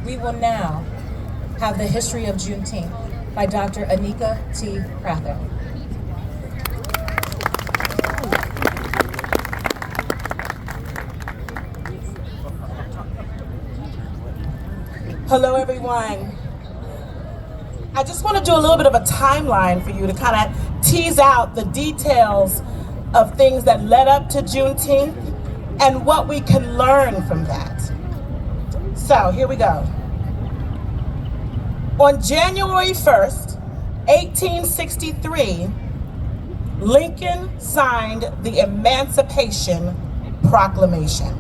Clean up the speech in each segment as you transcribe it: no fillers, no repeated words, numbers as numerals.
We will now have the history of Juneteenth by Dr. Anika T. Prather. Hello, everyone. I just want to do a little bit of a timeline for you to kind of tease out the details of things that led up to Juneteenth and what we can learn from that. So here we go. On January 1st, 1863, Lincoln signed the Emancipation Proclamation.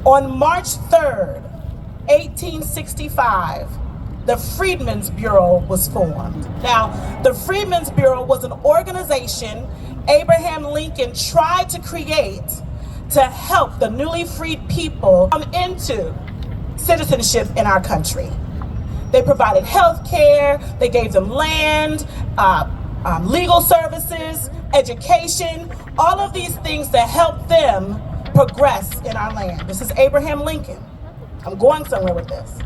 On March 3rd, 1865, the Freedmen's Bureau was formed. Now, the Freedmen's Bureau was an organization Abraham Lincoln tried to create to help the newly freed people come into citizenship in our country. They provided health care, they gave them land, legal services, education, all of these things to help them progress in our land. This is Abraham Lincoln. I'm going somewhere with this.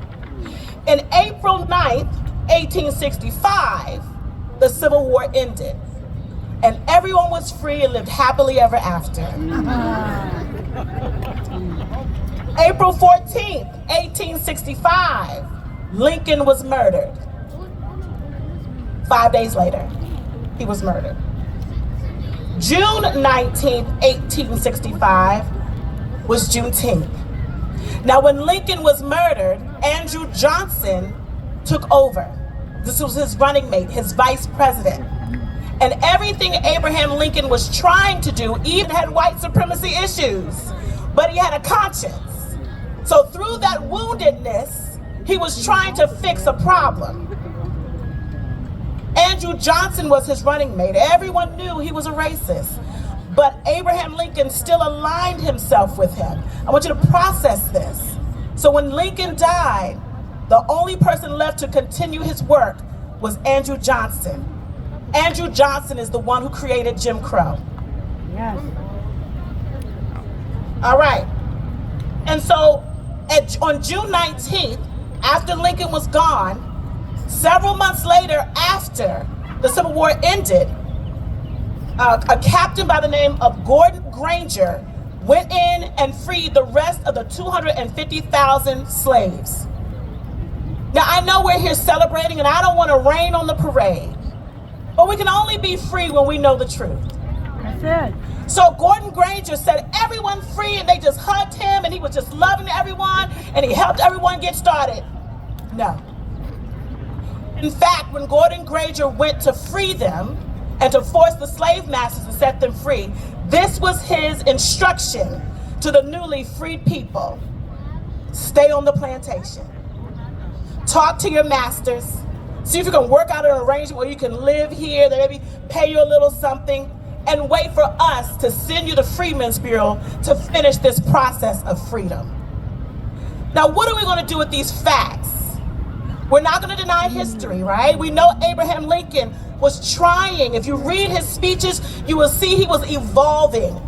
In April 9th, 1865, the Civil War ended, and everyone was free and lived happily ever after. April 14th, 1865, Lincoln was murdered. 5 days later, he was murdered. June 19th, 1865, was Juneteenth. Now, when Lincoln was murdered, Andrew Johnson took over. This was his running mate, his vice president. And everything Abraham Lincoln was trying to do even had white supremacy issues, but he had a conscience. So through that woundedness, he was trying to fix a problem. Andrew Johnson was his running mate. Everyone knew he was a racist, but Abraham Lincoln still aligned himself with him. I want you to process this. So when Lincoln died, the only person left to continue his work was Andrew Johnson. Andrew Johnson is the one who created Jim Crow. Yes. All right. And so on June 19th, after Lincoln was gone, several months later after the Civil War ended, a captain by the name of Gordon Granger went in and freed the rest of the 250,000 slaves. Now, I know we're here celebrating, and I don't want to rain on the parade, but we can only be free when we know the truth. That's it. So Gordon Granger set everyone free, and they just hugged him, and he was just loving everyone, and he helped everyone get started. No. In fact, when Gordon Granger went to free them and to force the slave masters to set them free, this was his instruction to the newly freed people. Stay on the plantation. Talk to your masters. See if you can work out an arrangement where you can live here, they maybe pay you a little something, and wait for us to send you the Freedmen's Bureau to finish this process of freedom. Now, what are we going to do with these facts? We're not going to deny history, right? We know Abraham Lincoln was trying. If you read his speeches, you will see he was evolving.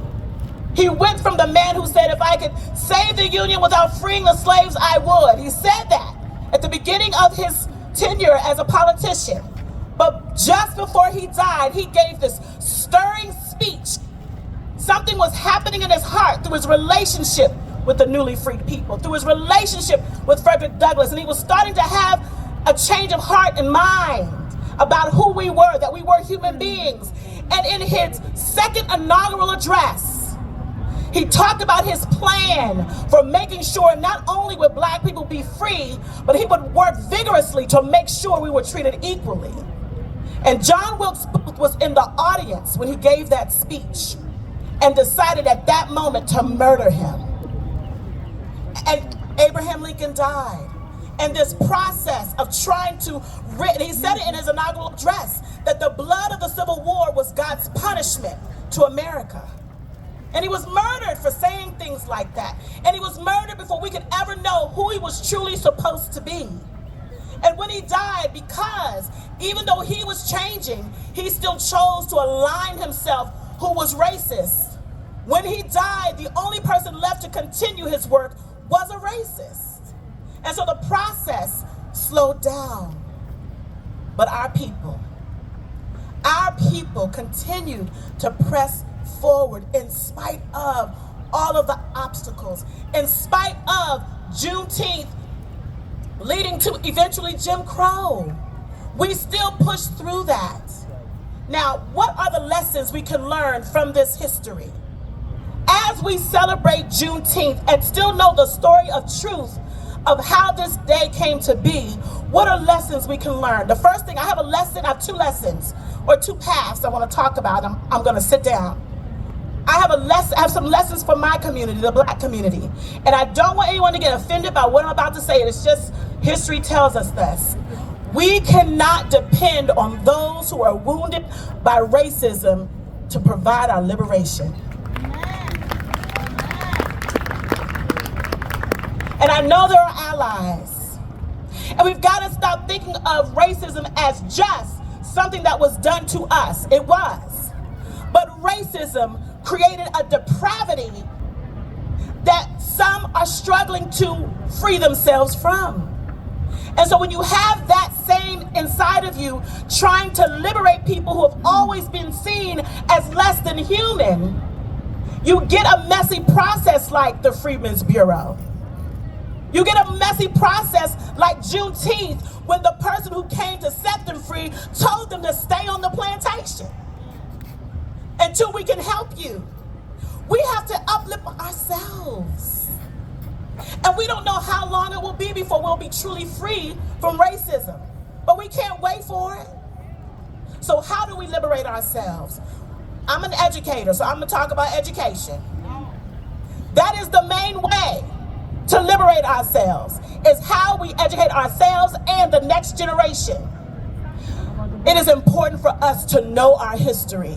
He went from the man who said, if I could save the Union without freeing the slaves, I would. He said that at the beginning of his tenure as a politician. But just before he died, he gave this stirring speech. Something was happening in his heart through his relationship with the newly freed people, through his relationship with Frederick Douglass, and he was starting to have a change of heart and mind about who we were, that we were human beings. And in his second inaugural address, he talked about his plan for making sure not only would Black people be free, but he would work vigorously to make sure we were treated equally. And John Wilkes Booth was in the audience when he gave that speech and decided at that moment to murder him. And Abraham Lincoln died. And this process of trying to, he said it in his inaugural address, that the blood of the Civil War was God's punishment to America. And he was murdered for saying things like that. And he was murdered before we could ever know who he was truly supposed to be. And when he died, because even though he was changing, he still chose to align himself who was racist. When he died, the only person left to continue his work was a racist. And so the process slowed down. But our people continued to press forward in spite of all of the obstacles, in spite of Juneteenth leading to eventually Jim Crow. We still push through that. Now, what are the lessons we can learn from this history? As we celebrate Juneteenth and still know the story of truth of how this day came to be, what are lessons we can learn? The first thing, I have two lessons, or two paths I want to talk about. I'm going to sit down. I have some lessons for my community, the Black community. And I don't want anyone to get offended by what I'm about to say. It's just history tells us this. We cannot depend on those who are wounded by racism to provide our liberation. And I know there are allies. And we've got to stop thinking of racism as just something that was done to us. It was. But racism created a depravity that some are struggling to free themselves from. And so when you have that same inside of you, trying to liberate people who have always been seen as less than human, you get a messy process like the Freedmen's Bureau. You get a messy process like Juneteenth, when the person who came to set them free told them to stay on the plantation until we can help you. We have to uplift ourselves. And we don't know how long it will be before we'll be truly free from racism. But we can't wait for it. So how do we liberate ourselves? I'm an educator, so I'm going to talk about education. That is the main way to liberate ourselves, is how we educate ourselves and the next generation. It is important for us to know our history,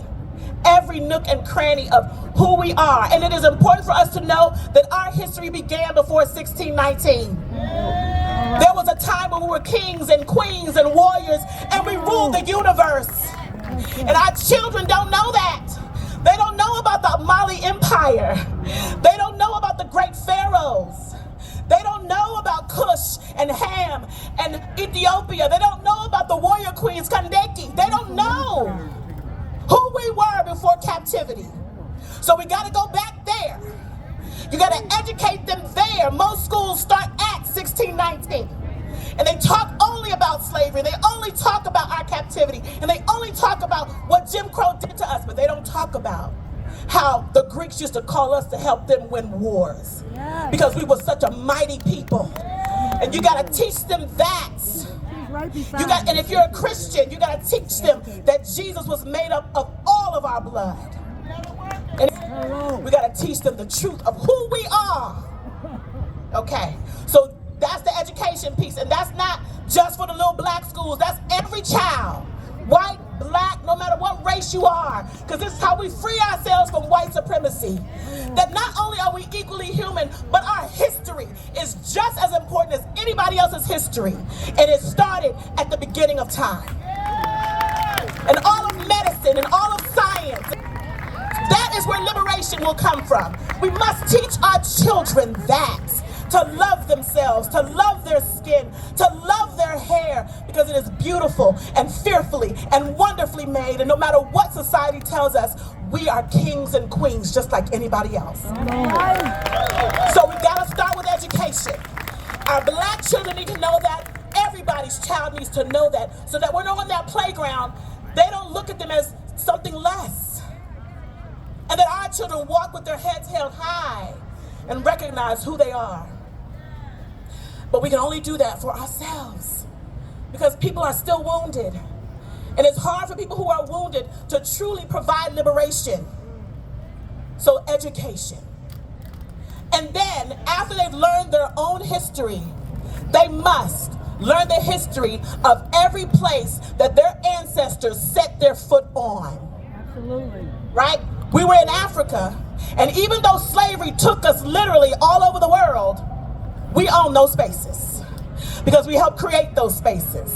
every nook and cranny of who we are. And it is important for us to know that our history began before 1619. There was a time when we were kings and queens and warriors, and we ruled the universe. And our children don't know that. They don't know about the Mali Empire. They don't know about the great pharaohs. They don't know about Cush and Ham and Ethiopia. They don't know about the warrior queens, Kandeki. They don't know who we were before captivity. So we got to go back there. You got to educate them there. Most schools start at 1619. And they talk only about slavery. They only talk about our captivity. And they only talk about what Jim Crow did to us. But they don't talk about how the Greeks used to call us to help them win wars. Yes. Because we were such a mighty people. Yes. And you got to teach them that. And if you're a Christian, you got to teach them that Jesus was made up of all of our blood. And we got to teach them the truth of who we are. Okay, so that's the education piece. And that's not just for the little Black schools. That's every child. White, Black, no matter what race you are. Because this is how we free ourselves from white supremacy. That not only are we equally human, but our history is just as important as anybody else's history. And it started at the beginning of time. And all of medicine and all of science, that is where liberation will come from. We must teach our children that. To love themselves, to love their skin, to love their hair, because it is beautiful and fearfully and wonderfully made. And no matter what society tells us, we are kings and queens just like anybody else. So we got to start with education. Our Black children need to know that. Everybody's child needs to know that, so that when they're on that playground, they don't look at them as something less. And that our children walk with their heads held high and recognize who they are. But we can only do that for ourselves, because people are still wounded. And it's hard for people who are wounded to truly provide liberation. So education. And then after they've learned their own history, they must learn the history of every place that their ancestors set their foot on. Absolutely. Right? We were in Africa, and even though slavery took us literally all over the world, we own those spaces because we helped create those spaces.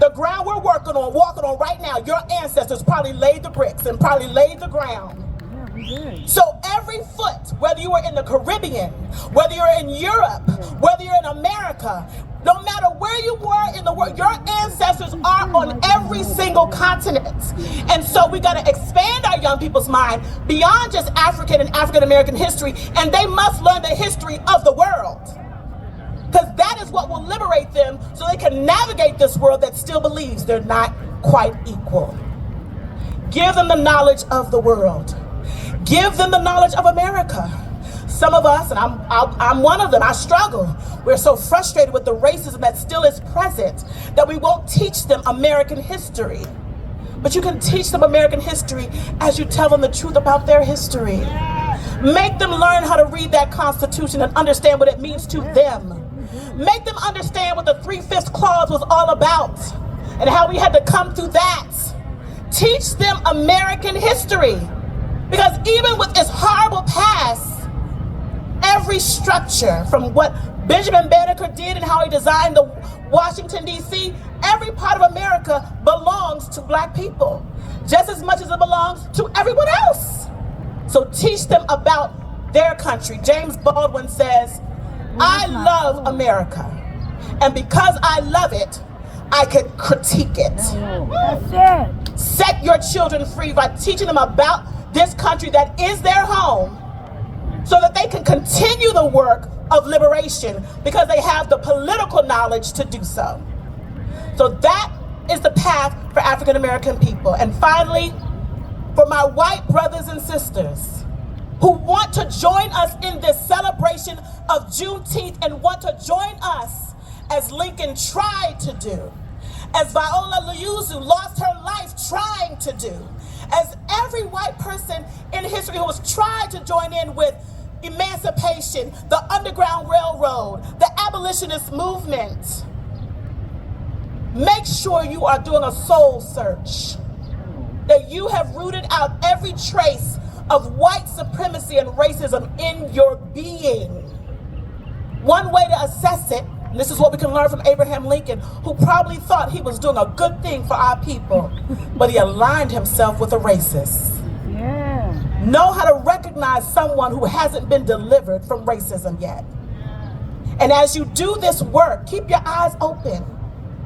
The ground we're walking on right now, your ancestors probably laid the bricks and probably laid the ground. Yeah, we did. So every every foot, whether you were in the Caribbean, whether you're in Europe, whether you're in America, no matter where you were in the world, your ancestors are on every single continent. And so we got to expand our young people's mind beyond just African and African American history, and they must learn the history of the world. Because that is what will liberate them so they can navigate this world that still believes they're not quite equal. Give them the knowledge of the world. Give them the knowledge of America. Some of us, and I'm one of them, I struggle. We're so frustrated with the racism that still is present that we won't teach them American history. But you can teach them American history as you tell them the truth about their history. Make them learn how to read that Constitution and understand what it means to them. Make them understand what the 3/5 clause was all about and how we had to come through that. Teach them American history, because even with its horrible past, every structure, from what Benjamin Banneker did and how he designed the Washington, D.C., every part of America belongs to Black people, just as much as it belongs to everyone else. So teach them about their country. James Baldwin says, I love America, and because I love it, I can critique it. That's it. Set your children free by teaching them about this country that is their home, so that they can continue the work of liberation because they have the political knowledge to do so. So that is the path for African American people. And finally, for my white brothers and sisters who want to join us in this celebration of Juneteenth and want to join us as Lincoln tried to do, as Viola Liuzzu lost her life trying to do, as every white person in history who has tried to join in with emancipation, the Underground Railroad, the abolitionist movement. Make sure you are doing a soul search, that you have rooted out every trace of white supremacy and racism in your being. One way to assess it, and this is what we can learn from Abraham Lincoln, who probably thought he was doing a good thing for our people, but he aligned himself with a racist. Yeah. Know how to recognize someone who hasn't been delivered from racism yet. And as you do this work, keep your eyes open.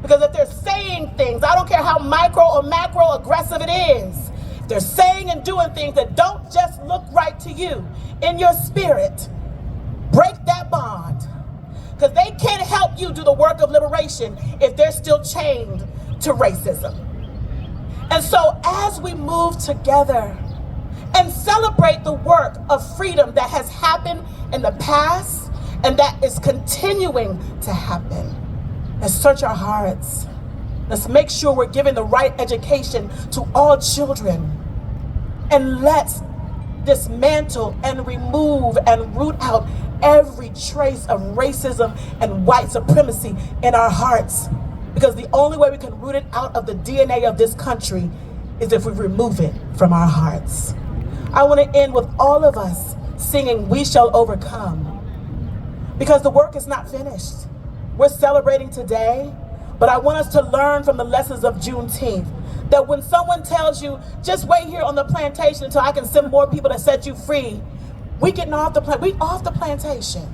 Because if they're saying things, I don't care how micro or macro aggressive it is, if they're saying and doing things that don't just look right to you in your spirit, break that bond. Because they can't help you do the work of liberation if they're still chained to racism. And so as we move together and celebrate the work of freedom that has happened in the past and that is continuing to happen, let's search our hearts. Let's make sure we're giving the right education to all children. And let's dismantle and remove and root out every trace of racism and white supremacy in our hearts. Because the only way we can root it out of the DNA of this country is if we remove it from our hearts. I want to end with all of us singing "We Shall Overcome," because the work is not finished. We're celebrating today, but I want us to learn from the lessons of Juneteenth, that when someone tells you, just wait here on the plantation until I can send more people to set you free, we getting off the plantation.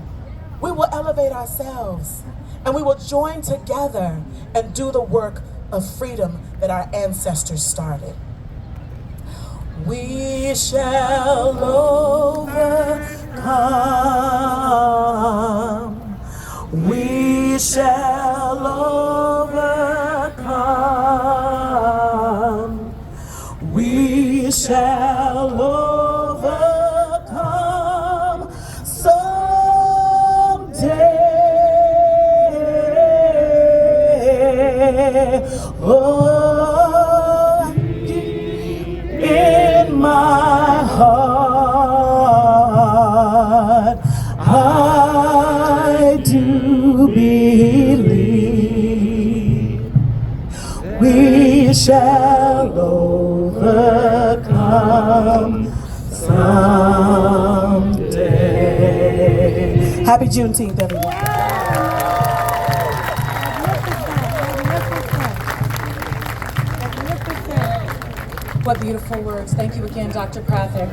We will elevate ourselves, and we will join together and do the work of freedom that our ancestors started. We shall overcome. We shall overcome. We shall overcome someday. Oh, in my heart, I do believe we shall overcome someday. Happy Juneteenth, everyone. What beautiful words. Thank you again, Dr. Prather.